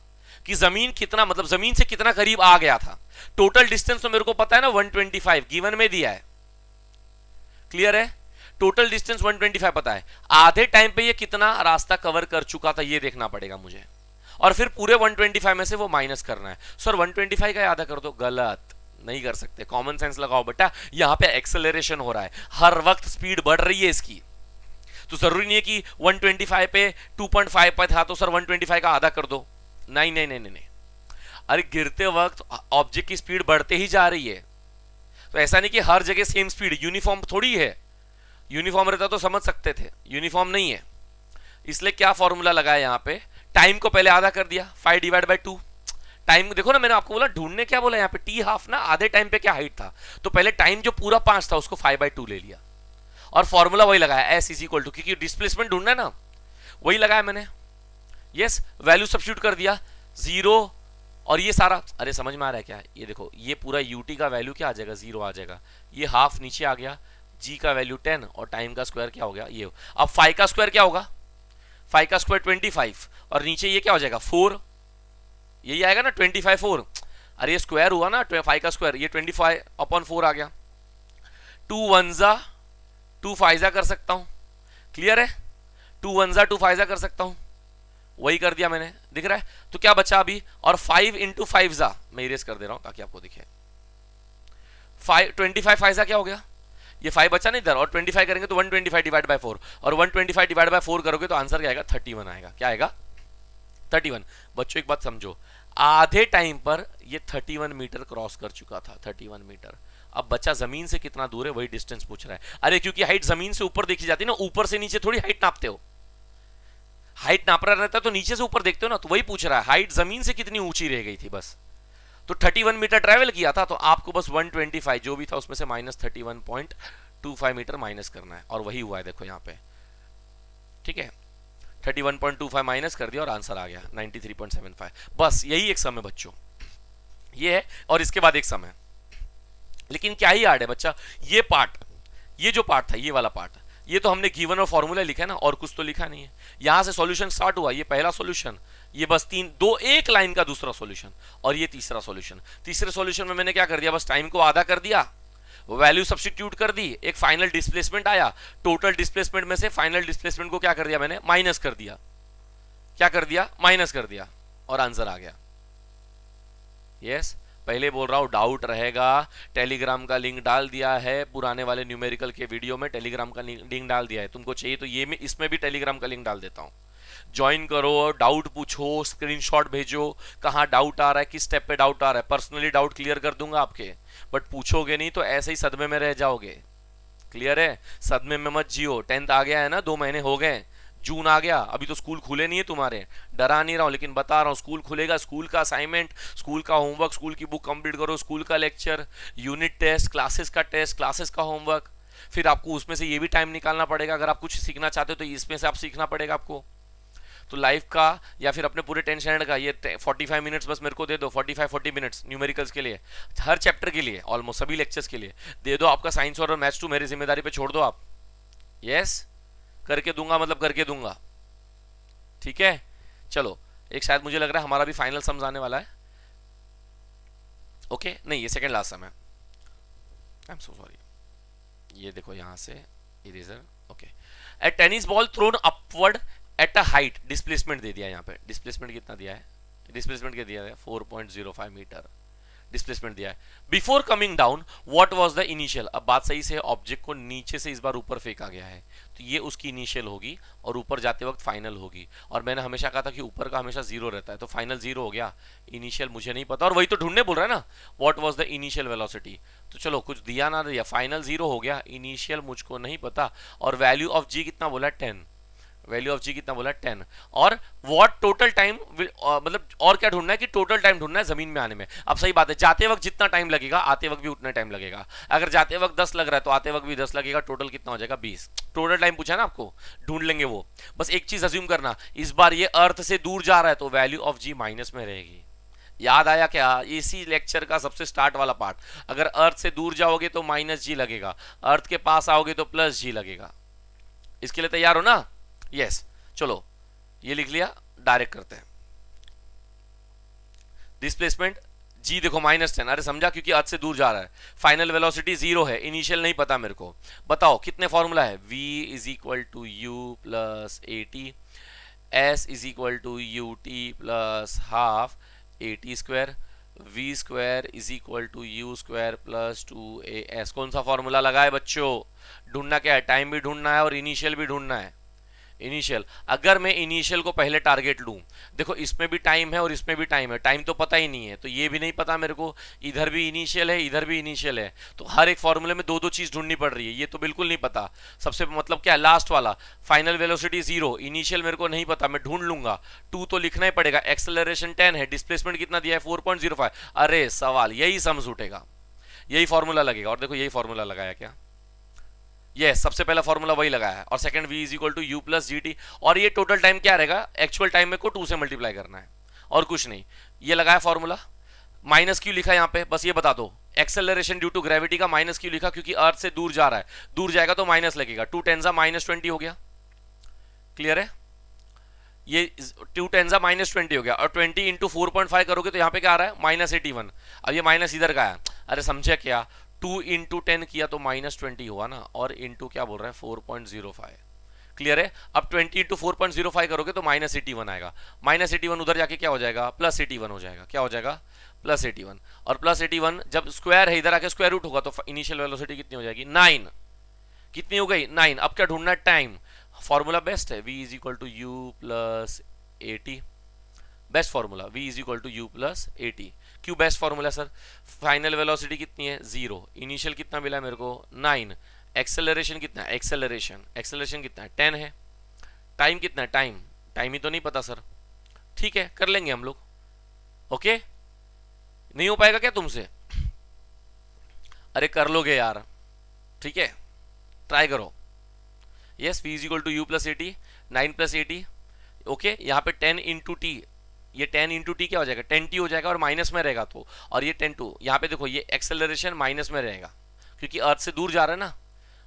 [SPEAKER 1] कि जमीन कितना, मतलब जमीन से कितना करीब आ गया था। टोटल डिस्टेंस तो मेरे को पता है ना 125 गिवन में दिया है, क्लियर है, टोटल डिस्टेंस 125 पता है, आधे टाइम पे ये कितना रास्ता कवर कर चुका था ये देखना पड़ेगा मुझे, और फिर पूरे 125 में से वो माइनस करना है। सर 125 का आधा कर दो, गलत, नहीं कर सकते, कॉमन सेंस लगाओ बेटा, यहां पे एक्सेलरेशन हो रहा है, हर वक्त स्पीड बढ़ रही है इसकी, तो जरूरी नहीं है कि 125 पे 2.5 पे था तो सर 125 का आधा कर दो, नहीं नहीं नहीं नहीं नहीं। अरे गिरते वक्त ऑब्जेक्ट की स्पीड बढ़ते ही जा रही है, तो ऐसा नहीं कि हर जगह सेम स्पीड, यूनिफॉर्म थोड़ी है। यूनिफॉर्म रहता तो समझ सकते थे, यूनिफॉर्म नहीं है। इसलिए क्या फॉर्मूला लगाया यहाँ पे, टाइम को पहले आधा कर दिया, 5 डिवाइड बाई 2। टाइम देखो ना, मैंने आपको बोला ढूंढने, क्या बोला यहाँ पे, टी हाफ ना, आधे टाइम पे क्या हाइट था, तो पहले टाइम जो पूरा 5 था उसको 5/2 ले लिया और फॉर्मूला वही लगाया, एस इज इक्वल टू, क्योंकि डिस्प्लेसमेंट ढूंढना है ना, वही लगाया मैंने। यस, वैल्यू सब्स्टिट्यूट कर दिया 0 और ये सारा, अरे समझ में आ रहा है क्या, ये देखो ये पूरा यूटी का वैल्यू क्या आ जाएगा, 0 आ जाएगा, ये हाफ नीचे आ गया, जी का वैल्यू 10 और टाइम का स्क्वायर क्या हो गया ये। अब 5 का स्क्वायर क्या होगा, 5 का स्क्वायर 25 और नीचे ये क्या हो जाएगा 4, यही आएगा ना 25 4। अरे ये स्क्वायर हुआ ना 5 का स्क्वायर, ये 25/4 आ गया। 2 1 जा 2 5 जा कर सकता हूं, क्लियर है, 2 1 जा 2 5 जा कर सकता हूं, वही कर दिया मैंने, दिख रहा है। तो क्या बचा अभी, और 5 × 5 जा, मैं इरेज कर दे रहा हूं ताकि आपको दिखे, 25 5 जा क्या हो गया, ये 5 बचा नहीं इधर, और 25 करेंगे तो 125 डिवाइड बाय 4, और 125 डिवाइड बाय 4 करोगे तो आंसर क्या आएगा, 31 आएगा। क्या आएगा, 31। बच्चों एक बात समझो, आधे टाइम पर ये 31 मीटर क्रॉस कर चुका था, 31 मीटर। अब बच्चा जमीन से कितना दूर है वही डिस्टेंस पूछ रहा है। अरे क्योंकि हाइट जमीन से ऊपर देखी जाती है ना, ऊपर से नीचे थोड़ी हाइट नापते हो, हाइट नाप रहा रहता है तो नीचे से ऊपर देखते हो ना, तो वही पूछ रहा है हाइट जमीन से कितनी ऊंची रह गई थी बस। तो 31 मीटर ट्रेवल किया था, तो आपको बस 125 जो भी था उसमें से माइनस 31.25 मीटर माइनस करना है, और वही हुआ है देखो यहाँ पे, ठीक है, 31.25 माइनस कर दिया और आंसर आ गया 93.75। बस यही एक सम है बच्चों, ये है, और इसके बाद एक सम है, लेकिन क्या ही हार्ड है बच्चा, ये पार्ट, ये जो पार्ट था, ये वाला पार्ट, ये तो हमने गिवन और फॉर्मूला लिखा है ना, और कुछ तो लिखा नहीं है। यहां से सॉल्यूशन स्टार्ट हुआ, ये पहला सॉल्यूशन, ये बस एक लाइन का दूसरा सॉल्यूशन, और ये तीसरा सॉल्यूशन। तीसरे सॉल्यूशन में मैंने क्या कर दिया, बस टाइम को आधा कर दिया, वैल्यू सब्स्टिट्यूट कर दी, एक फाइनल डिस्प्लेसमेंट आया, टोटल डिस्प्लेसमेंट में से फाइनल डिस्प्लेसमेंट को क्या कर दिया मैंने, माइनस कर दिया, क्या कर दिया, माइनस कर दिया, और आंसर आ गया। यस, पहले बोल रहा हूं डाउट रहेगा, टेलीग्राम का लिंक डाल दिया है, पुराने वाले न्यूमेरिकल के वीडियो में टेलीग्राम का लिंक डाल दिया है, तुमको चाहिए तो ये में इसमें भी टेलीग्राम का लिंक डाल देता हूं, ज्वाइन करो, डाउट पूछो, स्क्रीनशॉट भेजो, कहाँ डाउट आ रहा है, किस स्टेप पे डाउट आ रहा है, पर्सनली डाउट क्लियर कर दूंगा आपके, बट पूछोगे नहीं तो ऐसे ही सदमे में रह जाओगे। क्लियर है, सदमे में मत जियो, 10th आ गया है ना, 2 महीने हो गए, जून आ गया, अभी तो स्कूल खुले नहीं है तुम्हारे, डरा नहीं रहा हूं लेकिन बता रहा हूं, स्कूल खुलेगा, स्कूल का असाइनमेंट, स्कूल का होमवर्क, स्कूल की बुक कंप्लीट करो, स्कूल का लेक्चर, यूनिट टेस्ट, क्लासेस का टेस्ट, क्लासेस का होमवर्क, फिर आपको उसमें से ये भी टाइम निकालना पड़ेगा, अगर आप कुछ सीखना चाहते हो तो इसमें से आप सीखना पड़ेगा आपको। तो लाइफ का या फिर अपने पूरे 10 स्टैंडर्ड का ये 45 मिनट्स बस मेरे को दे दो, 45-40 मिनट्स न्यूमेरिकल्स के लिए, हर चैप्टर के लिए, ऑलमोस्ट सभी लेक्चर्स के लिए दे दो, आपका साइंस और मैथ्स 2 मेरी जिम्मेदारी पे छोड़ दो आप। यस, करके दूंगा मतलब करके दूंगा, ठीक है। चलो, एक शायद मुझे लग रहा है हमारा भी फाइनल समझ आने वाला है, ओके, नहीं ये सेकंड लास्ट सम है, आई एम सो सॉरी, ये देखो यहां से eraser, okay. A tennis ball thrown upward at a height, displacement दे दिया यहाँ पे, डिस्प्लेसमेंट कितना दिया है, डिस्प्लेसमेंट क्या दिया है 4.05 मीटर डिस्प्लेसमेंट दिया है। Before coming down what was the initial, अब बात सही से, ऑब्जेक्ट को नीचे से इस बार ऊपर फेंका गया है, तो ये उसकी इनिशियल होगी और ऊपर जाते वक्त फाइनल होगी, और मैंने हमेशा कहा था कि ऊपर का हमेशा 0 रहता है, तो फाइनल 0 हो गया, इनिशियल मुझे नहीं पता, और वही तो ढूंढने बोल रहा है ना, what was the initial velocity, तो चलो कुछ दिया ना दिया, फाइनल 0 हो गया, इनिशियल मुझको नहीं पता, और वैल्यू ऑफ जी कितना बोला 10, वैल्यू ऑफ जी कितना बोला 10, और व्हाट टोटल टाइम, मतलब और क्या ढूंढना है कि टोटल टाइम ढूंढना है जमीन में आने में। अब सही बात है, जाते वक्त जितना टाइम लगेगा आते वक्त भी उतना टाइम लगेगा, अगर जाते वक्त 10 लग रहा है तो आते वक्त भी 10 लगेगा, टोटल कितना हो जाएगा 20। टोटल टाइम पूछा ना आपको, ढूंढ लेंगे वो, बस एक चीज अज्यूम करना, इस बार ये अर्थ से दूर जा रहा है तो वैल्यू ऑफ जी माइनस में रहेगी। याद आया क्या, इसी लेक्चर का सबसे स्टार्ट वाला पार्ट, अगर अर्थ से दूर जाओगे तो माइनस जी लगेगा, अर्थ के पास आओगे तो प्लस जी लगेगा। इसके लिए तैयार हो ना, यस। चलो ये लिख लिया, डायरेक्ट करते हैं, डिस्प्लेसमेंट जी देखो -10, अरे समझा, क्योंकि अर्थ से दूर जा रहा है, फाइनल वेलोसिटी 0 है, इनिशियल नहीं पता मेरे को, बताओ कितने फॉर्मूला है, v is equal to u plus a t, s is equal to u t plus half a t square, v square is equal to u square plus 2 a s. कौन सा फॉर्मूला लगा है बच्चों, ढूंढना क्या है, टाइम भी ढूंढना है और इनिशियल भी ढूंढना है, इनिशियल, अगर मैं इनिशियल को पहले टारगेट लूं, देखो इसमें भी टाइम है और इसमें भी टाइम है, टाइम तो पता ही नहीं है, तो ये भी नहीं पता मेरे को, इधर भी इनिशियल है इधर भी इनिशियल है, तो हर एक फॉर्मूले में दो दो चीज ढूंढनी पड़ रही है, ये तो बिल्कुल नहीं पता। सबसे मतलब क्या, लास्ट वाला फाइनल वेलोसिटी 0, इनिशियल मेरे को नहीं पता, मैं ढूंढ लूंगा, 2 तो लिखना ही पड़ेगा, एक्सेलरेशन 10 है, डिस्प्लेसमेंट कितना दिया है 4.05, अरे सवाल यही सम्स उठेगा, यही फॉर्मूला लगेगा, और देखो यही फॉर्मूला लगाया क्या, यस सबसे पहला फॉर्मूला वही लगाया है, और second v is equal to u plus g t, और ये टोटल टाइम क्या रहेगा, एक्चुअल टाइम में को 2 से मल्टीप्लाई करना है और कुछ नहीं, ये लगाया फॉर्मूला। माइनस क्यों लिखा यहाँ पे, बस ये बता दो, एक्सेलरेशन ड्यू टू ग्रेविटी का माइनस क्यों लिखा, क्योंकि अर्थ से दूर जा रहा है, दूर जाएगा तो माइनस लगेगा, 2 टेंजा -20 हो गया, क्लियर है, ये 2 टेंजा -20 हो गया, और 20 इंटू 4.5 करोगे तो यहाँ पे क्या आ रहा है -81, अब ये माइनस इधर का है, अरे समझे क्या, 2 इंटू 10 किया तो -20 हुआ ना, और इंटू क्या बोल रहा है 4.05, क्लियर है। अब 20 इंटू 4.05 करोगे तो -81 आएगा, -81 उधर जाके क्या हो जाएगा +81 हो जाएगा, क्या हो जाएगा +81, और +81 जब स्क्वायर है इधर आके स्क्वायर रूट होगा तो इनिशियल वेलोसिटी कितनी हो जाएगी 9, कितनी हो गई 9। अब क्या ढूंढना है, टाइम, फॉर्मूला बेस्ट है, v is equal to u plus a t, best formula v is equal to u plus a t. क्यों best formula sir, final velocity कितनी है 0, इनिशियल कितना मिला मेरे को 9, एक्सेलरेशन कितना है, एक्सेलरेशन कितना है 10 है, टाइम कितना है, टाइम ही तो नहीं पता सर, ठीक है कर लेंगे हम लोग, ओके नहीं हो पाएगा क्या तुमसे, अरे कर लोगे यार, ठीक है ट्राई करो, yes v is equal to u plus a t, 9 plus a t, okay यहाँ पे 10 इंटू टी, ये 10 इंटू टी क्या हो जाएगा 10t हो जाएगा, और माइनस में रहेगा तो, और ये 10 यहाँ पे देखो ये एक्सेलरेशन माइनस में रहेगा, क्योंकि अर्थ से दूर जा रहा है ना,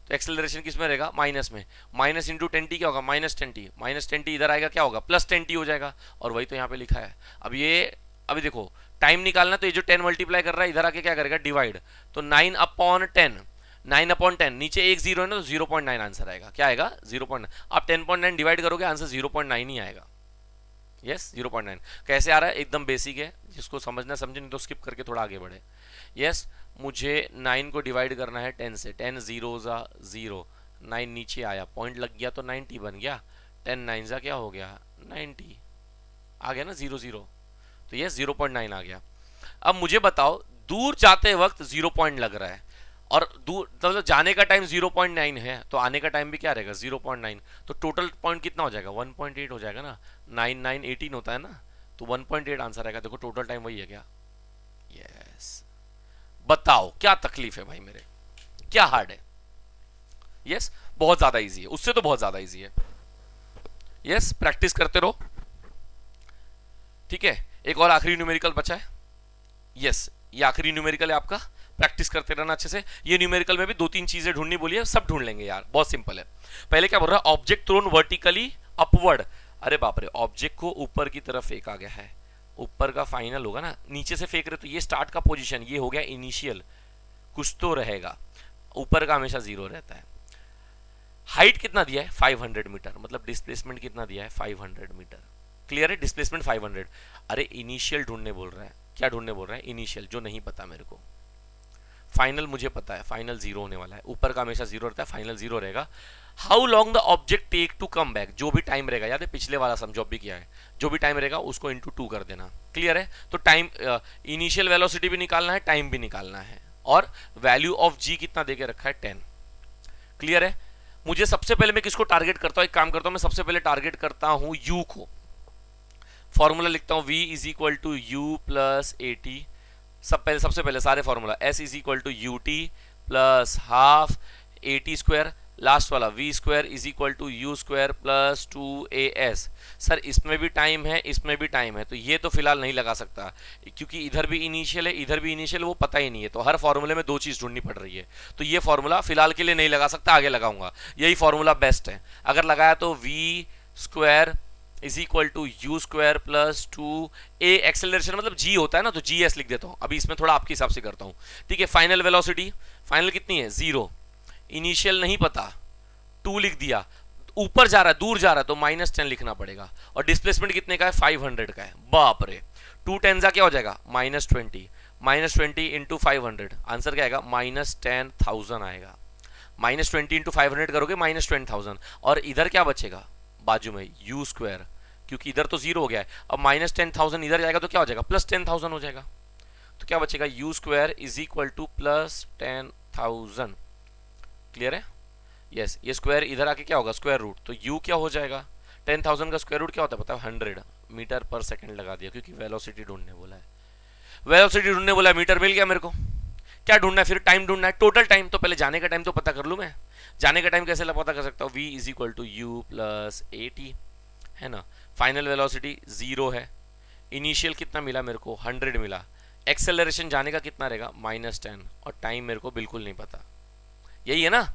[SPEAKER 1] तो एक्सेलरेशन किस में रहेगा माइनस में, माइनस इंटू 10t क्या होगा -10t इधर आएगा क्या होगा +10t हो जाएगा, और वही तो यहाँ पे लिखा है। अब ये अभी देखो टाइम निकालना, तो ये जो 10 मल्टीप्लाई कर रहा है इधर आके क्या करेगा डिवाइड, तो 9/10, 9/10 नीचे एक जीरो है ना, तो 0.9 आंसर आएगा, क्या आएगा 0.9, आप 10.9 डिवाइड करोगे आंसर 0.9 ही आएगा, यस 0.9। कैसे आ रहा है, एकदम बेसिक है, जिसको समझना समझे, नहीं तो स्किप करके थोड़ा आगे बढ़े। यस मुझे 9 को डिवाइड करना है 10 से, 10 0 ज़ा 0, 9 नीचे आया, पॉइंट लग गया तो 90 बन गया, 10 9 ज़ा क्या हो गया 90, आ गया ना 0 0, तो यस 0.9 आ गया। अब मुझे बताओ दूर जाते वक्त 0 पॉइंट लग रहा है, और दूर मतलब जाने का टाइम 0.9 है, तो आने का टाइम भी क्या रहेगा 0.9, तो टोटल पॉइंट कितना हो जाएगा 1.8 हो जाएगा ना, 9 9 18 होता है ना, तो 1.8 आंसर आएगा। देखो टोटल टाइम वही है क्या, यस बताओ क्या तकलीफ है भाई मेरे, क्या हार्ड है, यस बहुत ज्यादा इजी है, उससे तो बहुत ज्यादा इजी है, यस प्रैक्टिस करते रहो, ठीक है। एक और आखिरी न्यूमेरिकल बचा है, यस ये आखिरी न्यूमेरिकल है आपका, प्रैक्टिस करते रहना अच्छे से। ये न्यूमेरिकल में भी 2-3 चीजें ढूंढनी बोली है, सब ढूंढ लेंगे यार, बहुत सिंपल है। पहले क्या बोल रहा है, ऑब्जेक्ट थ्रोन वर्टिकली अपवर्ड, अरे बाप रे ऑब्जेक्ट को ऊपर की तरफ फेंका गया है, ऊपर का फाइनल होगा ना, नीचे से फेंक रहे तो ये स्टार्ट का पोजीशन, ये हो गया इनिशियल, कुछ तो रहेगा, ऊपर का हमेशा 0 रहता है। हाइट कितना दिया है 500 मीटर, मतलब डिस्प्लेसमेंट कितना दिया है 500 मीटर, क्लियर है, डिस्प्लेसमेंट 500। अरे इनिशियल ढूंढने बोल रहा है, क्या ढूंढने बोल रहा है इनिशियल, जो नहीं पता मेरे को, फाइनल मुझे पता है फाइनल 0 होने वाला है, ऊपर का हमेशा 0 रहता है, फाइनल 0 रहेगा। How long the object take to come back, जो भी टाइम रहेगा, याद है पिछले वाला समझो भी किया है, जो भी टाइम रहेगा उसको इंटू 2 कर देना, क्लियर है। तो टाइम इनिशियल वेलोसिटी भी निकालना है, टाइम भी निकालना है, और वैल्यू ऑफ जी कितना देके रखा है 10, क्लियर है। मुझे सबसे पहले मैं किसको टारगेट करता हूं, एक काम करता हूं मैं सबसे पहले टारगेट करता हूं यू को, फॉर्मूला लिखता हूं v is equal to u plus a t, सबसे पहले सारे formula, s is equal to u t plus half a t square, last वाला v square is equal to u square plus 2as। Sir इसमें भी टाइम है इसमें भी टाइम है, तो ये तो फिलहाल नहीं लगा सकता, क्योंकि इधर भी इनिशियल है इधर भी इनिशियल, वो पता ही नहीं है, तो हर फॉर्मूले में 2 चीज ढूंढनी पड़ रही है, तो ये फॉर्मूला फिलहाल के लिए नहीं लगा सकता, आगे लगाऊंगा, यही फॉर्मूला बेस्ट है। अगर लगाया तो v square is equal to u square plus 2a, acceleration मतलब g होता है ना, तो gs लिख देता हूं, अभी इसमें थोड़ा आपके हिसाब से करता हूं, ठीक है। फाइनल वेलोसिटी, फाइनल कितनी है 0, इनिशियल नहीं पता 2 लिख दिया, ऊपर जा रहा है दूर जा रहा है तो -10 लिखना पड़ेगा, और डिस्प्लेसमेंट कितने का है 500 का है, बाप रे 2 10 क्या हो जाएगा -20 इंटू 500, आंसर क्या आएगा -10,000 आएगा, -20 इंटू 500 करोगे -20,000, और इधर क्या बचेगा बाजू में यू स्क्वायर, क्योंकि इधर तो 0 हो गया है। अब माइनस 10,000 इधर जाएगा तो क्या हो जाएगा, प्लस 10,000 हो जाएगा। तो क्या बचेगा, you square is equal two plus 10,000। Clear है? यस, ये स्क्वायर इधर आके क्या होगा, स्क्वायर रूट। तो यू क्या हो जाएगा, 10,000 का स्क्वायर रूट क्या होता है पता है, 100 मीटर पर सेकंड लगा दिया, क्योंकि वेलोसिटी ढूंढने बोला है। वेलोसिटी ढूंढने बोला है, मीटर मिल गया मेरे को। क्या ढूंढना है फिर, टाइम ढूंढना है, टोटल टाइम। तो पहले जाने का टाइम तो पता कर लूं मैं। जाने का टाइम कैसे पता कर सकता हूँ, v is equal to u plus a t, है ना। फाइनल वेलोसिटी 0 है। इनिशियल कितना मिला मेरे को, 100 मिला। एक्सेलरेशन जाने का कितना रहेगा, -10, और टाइम मेरे को बिल्कुल नहीं पता। यही है ना,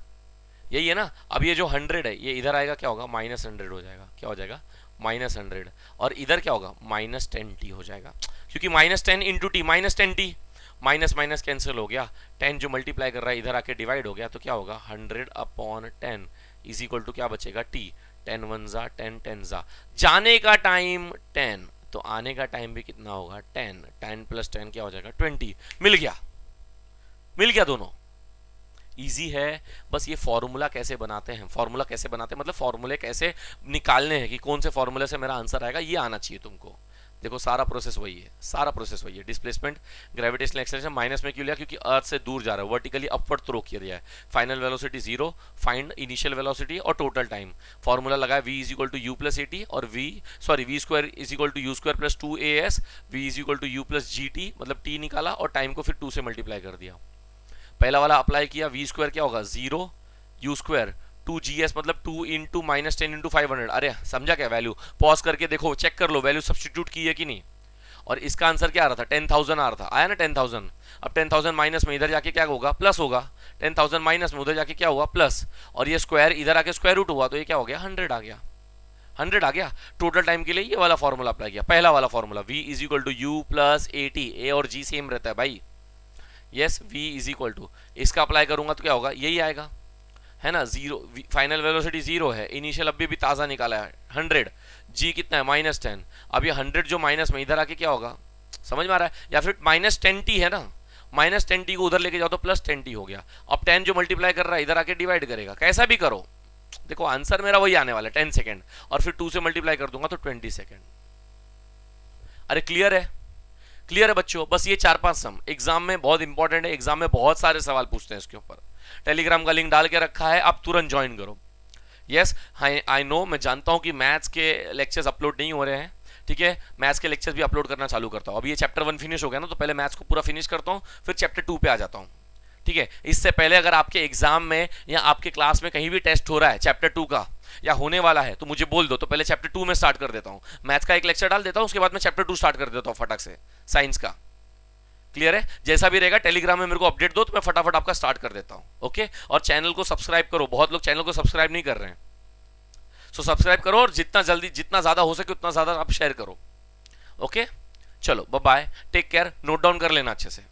[SPEAKER 1] यही है ना। अब ये जो 100 है, ये इधर आएगा क्या होगा, -100 हो जाएगा। क्या हो जाएगा, -100। और इधर क्या होगा, -10t हो जाएगा, क्योंकि -10 into T, -10t, minus minus cancel हो गया। 10 जो मल्टीप्लाई कर रहा है इधर आके डिवाइड हो गया, तो क्या होगा, 100/10 इज इक्वल टू क्या बचेगा, t। 10 1 जा 10 10 जा। जाने का टाइम 10, तो आने का टाइम भी कितना होगा, 10। 10 + 10 क्या हो जाएगा, 20। मिल गया, मिल गया दोनों। इजी है। बस ये फॉर्मूला कैसे बनाते हैं, फॉर्मूला कैसे बनाते हैं मतलब फॉर्मूले कैसे निकालने हैं कि कौन से फॉर्मूले से मेरा आंसर आएगा, ये आना चाहिए तुमको। देखो सारा प्रोसेस वही है, सारा प्रोसेस वही है। डिस्प्लेसमेंट, ग्रेविटेशनल एक्सेलरेशन माइनस में क्यों लिया, क्योंकि अर्थ से दूर जा रहा है, वर्टिकली अपवर्ड थ्रो किया गया है। Final velocity 0, find initial velocity और टोटल टाइम। फॉर्मूला लगाया v is equal to u plus a t, और v square is equal to u square plus 2as, v is equal to u plus g t, मतलब t निकाला और टाइम को फिर 2 से मल्टीप्लाई कर दिया। पहला वाला अप्लाई किया, v स्क्वायर क्या होगा 0, यू स्क्वायर 2gs मतलब 2 इंटू -10 इंटू 500। अरे समझा क्या वैल्यू, पॉज करके देखो, चेक कर लो वैल्यू सब्स्टिट्यूट की है कि नहीं। और इसका आंसर क्या आ रहा था, 10,000 आ रहा था, आया ना 10,000। अब 10,000 माइनस में इधर जाके क्या होगा, प्लस होगा। 10,000 माइनस में उधर जाके क्या हुआ, प्लस। और ये स्क्वायर इधर आके स्क्वायर रूट हुआ, तो ये क्या हो गया, 100 आ गया। 100 आ गया। टोटल टाइम के लिए ये वाला फॉर्मूला अप्लाई किया, पहला वाला formula, v is equal to u plus a t, a और जी सेम रहता है भाई। Yes, v is equal to, इसका अप्लाई करूंगा तो क्या होगा, यही आएगा, है ना। 0, फाइनल वेलोसिटी 0 है, इनिशियल अभी भी ताज़ा निकाला है 100, g कितना है -10। अब ये 100 जो माइनस में इधर आके क्या होगा, समझ में आ रहा है, या फिर -10t है ना, -10t को उधर लेके जाओ तो +10t हो गया। अब 10 जो मल्टीप्लाई कर रहा है इधर आके डिवाइड करेगा, कैसा भी करो, देखो आंसर मेरा वही आने वाला है 10 सेकेंड, और फिर 2 से मल्टीप्लाई कर दूंगा तो 20 सेकेंड। अरे क्लियर है, क्लियर है बच्चों। बस ये 4-5 सम एग्जाम में बहुत इंपॉर्टेंट है, एग्जाम में बहुत सारे सवाल पूछते हैं इसके ऊपर। टेलीग्राम का लिंक डाल के रखा है, आप तुरंत ज्वाइन करो। यस, आई नो, मैं जानता हूं कि मैथ्स के लेक्चर्स अपलोड नहीं हो रहे हैं, ठीक है। मैथ्स के लेक्चर्स भी अपलोड करना चालू करता हूं। अभी ये चैप्टर 1 फिनिश हो गया ना, तो पहले मैथ्स को पूरा फिनिश करता हूं, फिर चैप्टर 2 पे आ जाता हूं, ठीक है। इससे पहले अगर आपके एग्जाम में या आपके क्लास में कहीं भी टेस्ट हो रहा है चैप्टर 2 का या होने वाला है, तो मुझे बोल दो, तो पहले चैप्टर 2 में स्टार्ट कर देता हूं, मैथ्स का एक लेक्चर डाल देता हूं, उसके बाद में चैप्टर 2 स्टार्ट कर देता हूं फटाक से, साइंस का। क्लियर है, जैसा भी रहेगा टेलीग्राम में मेरे को अपडेट दो, तो मैं फटाफट आपका स्टार्ट कर देता हूं, ओके। और चैनल को सब्सक्राइब करो, बहुत लोग चैनल को सब्सक्राइब नहीं कर रहे हैं, सो सब्सक्राइब करो, और जितना जल्दी जितना ज्यादा हो सके उतना ज्यादा आप शेयर करो, ओके। चलो bye bye, take care, note down कर लेना अच्छे से।